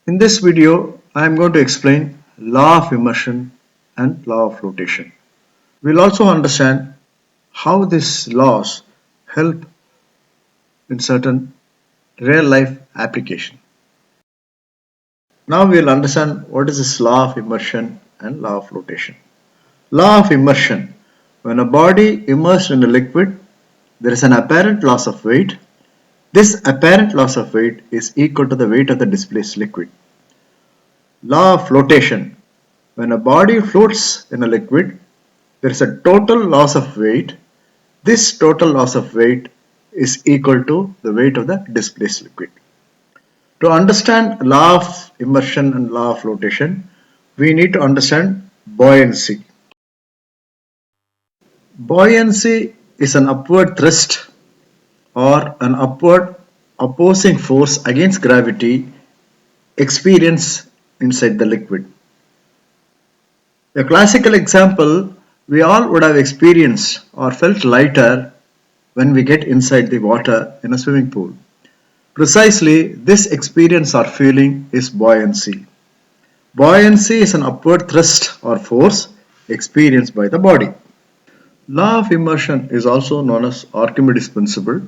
In this video, I am going to explain law of immersion and law of flotation. We'll also understand how these laws help in certain real life application. Now we'll understand what is this law of immersion and law of flotation. Law of immersion. When a body immersed in a liquid, there is an apparent loss of weight. This apparent loss of weight is equal to the weight of the displaced liquid. Law of flotation. When a body floats in a liquid, there is a total loss of weight. This total loss of weight is equal to the weight of the displaced liquid. To understand law of immersion and law of flotation, we need to understand buoyancy. Buoyancy is an upward thrust or an upward opposing force against gravity experienced inside the liquid. A classical example, we all would have experienced or felt lighter when we get inside the water in a swimming pool. Precisely this experience or feeling is buoyancy. Buoyancy is an upward thrust or force experienced by the body. Law of immersion is also known as Archimedes principle.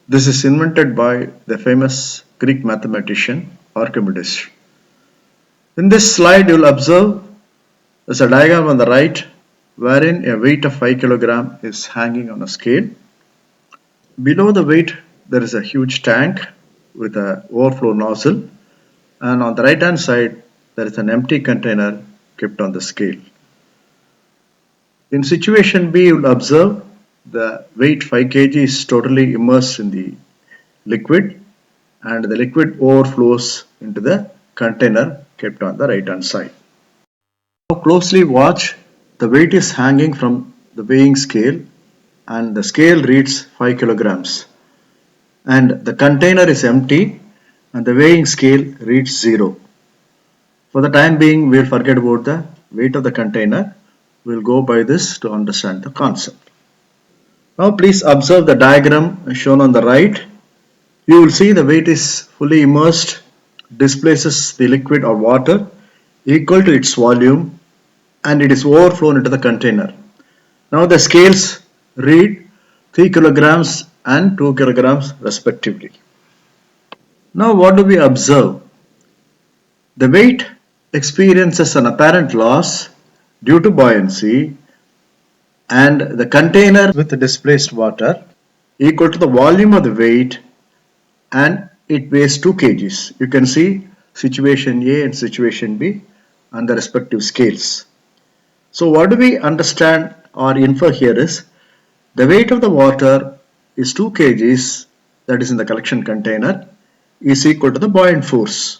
This is invented by the famous Greek mathematician Archimedes. In this slide, you will observe there's a diagram on the right wherein a weight of 5 kg is hanging on a scale. Below the weight, there is a huge tank with an overflow nozzle, and on the right hand side, there is an empty container kept on the scale. In situation B, you will observe the weight 5 kg is totally immersed in the liquid, and the liquid overflows into the container kept on the right hand side. Now closely watch, the weight is hanging from the weighing scale and the scale reads 5 kilograms, and the container is empty and the weighing scale reads 0. For the time being, we'll forget about the weight of the container. We'll go by this to understand the concept. Now please observe the diagram shown on the right. You will see the weight is fully immersed, displaces the liquid or water equal to its volume, and it is overflown into the container. Now the scales read 3 kilograms and 2 kilograms respectively. Now what do we observe? The weight experiences an apparent loss due to buoyancy, and the container with the displaced water equal to the volume of the weight, and it weighs 2 kgs. You can see situation A and situation B on the respective scales. So what do we understand or infer here is the weight of the water is 2 kgs, that is in the collection container, is equal to the buoyant force.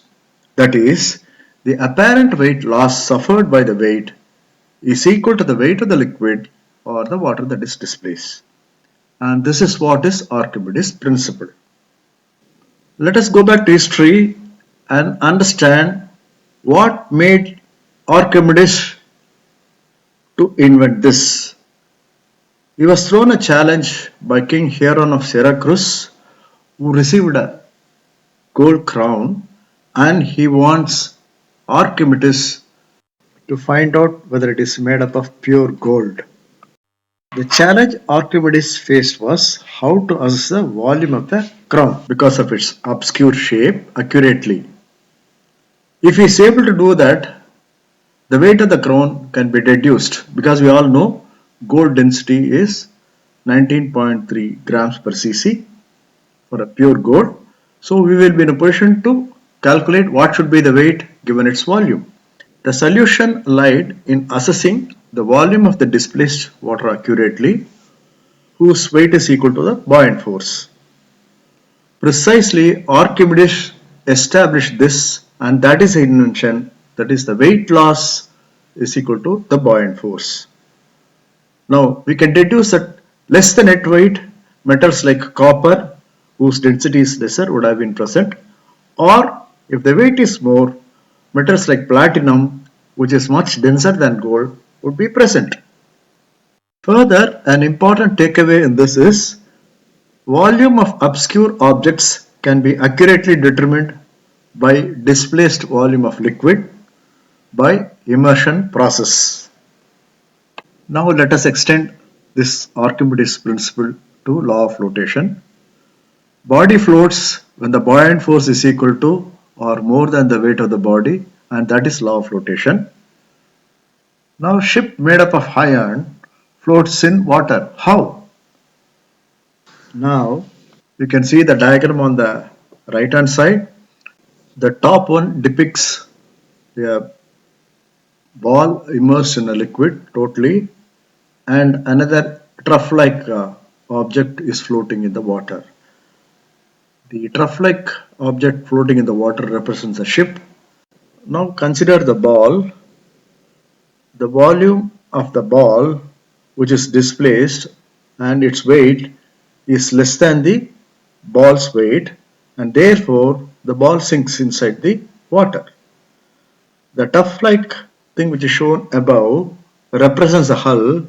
That is, the apparent weight loss suffered by the weight is equal to the weight of the liquid or the water that is displaced. And this is what is Archimedes principle. Let us go back to history and understand what made Archimedes to invent this. He was thrown a challenge by King Hieron of Syracuse, who received a gold crown, and he wants Archimedes to find out whether it is made up of pure gold. The challenge Archimedes faced was how to assess the volume of the crown because of its obscure shape accurately. If he is able to do that, the weight of the crown can be deduced, because we all know gold density is 19.3 grams per cc for a pure gold. So we will be in a position to calculate what should be the weight given its volume. The solution lied in assessing the volume of the displaced water accurately, whose weight is equal to the buoyant force. Precisely, Archimedes established this, and that is the invention, that is the weight loss is equal to the buoyant force. Now we can deduce that less than net weight metals like copper, whose density is lesser, would have been present, or if the weight is more, metals like platinum, which is much denser than gold, would be present. Further, an important takeaway in this is volume of obscure objects can be accurately determined by displaced volume of liquid by immersion process. Now let us extend this Archimedes principle to law of flotation. Body floats when the buoyant force is equal to or more than the weight of the body, and that is law of flotation. Now ship made up of iron floats in water. How? Now you can see the diagram on the right hand side. The top one depicts a ball immersed in a liquid totally, and another trough like object is floating in the water. The trough like object floating in the water represents a ship. Now consider the ball. The volume of the ball which is displaced and its weight is less than the ball's weight, and therefore the ball sinks inside the water. The tuff-like thing which is shown above represents the hull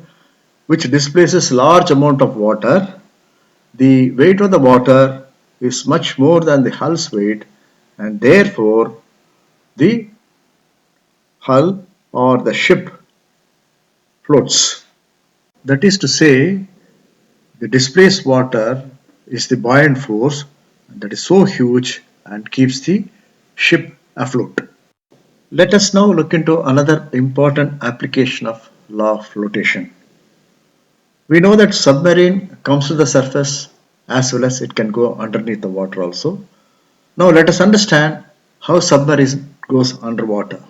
which displaces large amount of water. The weight of the water is much more than the hull's weight, and therefore the hull or the ship floats. That is to say, the displaced water is the buoyant force that is so huge and keeps the ship afloat. Let us now look into another important application of law of flotation. We know that submarine comes to the surface as well as it can go underneath the water also. Now let us understand how submarine goes underwater.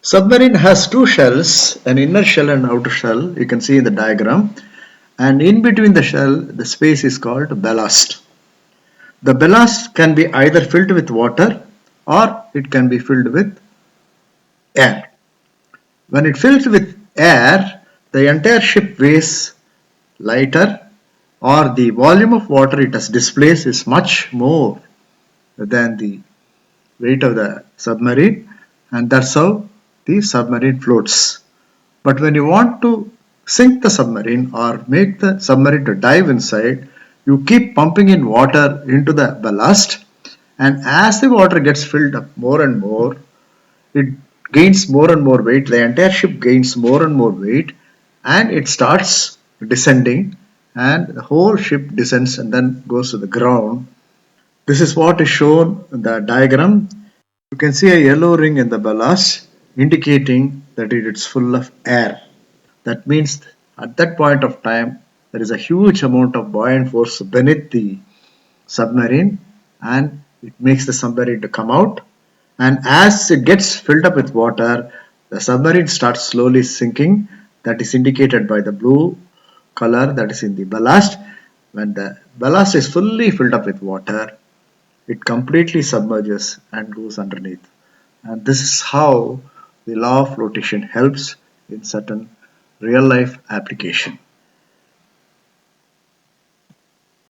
Submarine has two shells, an inner shell and outer shell, you can see in the diagram, and in between the shell the space is called ballast. The ballast can be either filled with water or it can be filled with air. When it fills with air, the entire ship weighs lighter, or the volume of water it has displaced is much more than the weight of the submarine, and that's how the submarine floats. But when you want to sink the submarine or make the submarine to dive inside, you keep pumping in water into the ballast, and as the water gets filled up more and more, it gains more and more weight. The entire ship gains more and more weight, and it starts descending, and the whole ship descends and then goes to the ground. This is what is shown in the diagram. You can see a yellow ring in the ballast indicating that it is full of air. That means at that point of time there is a huge amount of buoyant force beneath the submarine, and it makes the submarine to come out, and as it gets filled up with water the submarine starts slowly sinking. That is indicated by the blue color that is in the ballast. When the ballast is fully filled up with water, it completely submerges and goes underneath, and this is how the law of flotation helps in certain real life application.